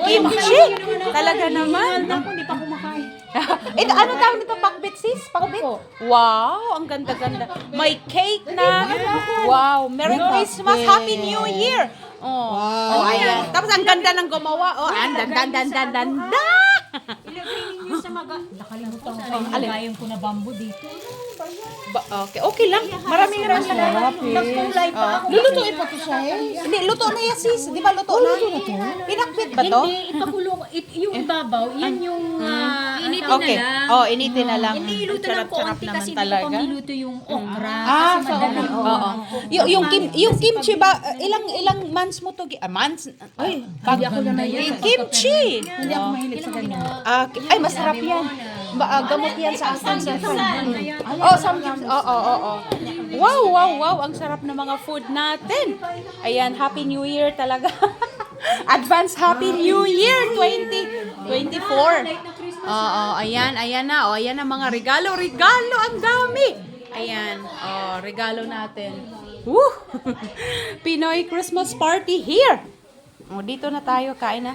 kimchi. Talaga naman. Ako, hindi pa kumakain. Ito, ano tawag nito? Pakbit, sis? Pakbit? Wow, ang ganda-ganda. May cake na. Wow, Merry Christmas, Happy New Year. Oh, oh, ayan. Tapos ang ganda ng gumawa. Oh, ang danda. Ilagay ninyo sa maga. Nakalimutan ko. alin? Ilagayin ko na bamboo dito. Okay lang. Marami naman lang. Nagkulay pa ako. Lulutuin pa to siya eh. Hindi, luto na yan, sis. Di ba luto na? Pinakbit ba to? Hindi, ipakulo. Yung ibabaw, yan yung initin Okay. na lang. Oh, initin na lang. Hindi, iluto ng Sarap-sarap konti naman kasi hindi talaga. ko niluto yung okra. Ah, Kasi madalang. Oo. Yung kimchi ba, ilang months mo to? Months? Ay, Hindi ako na yan. kimchi. Hindi ako mahilig sa ganyan. Ay, masarap yan. Gamot yan sa akin. Oh, sometimes. Oo. Wow. Ang sarap ng mga food natin. Ayan, Happy New Year talaga. Advance Happy New Year 2024. Oo, ayan na. Oh, ayan ang mga regalo. Ang dami. Ayan, regalo natin. Woo! Pinoy Christmas party here. Oh, dito na tayo. Kain na.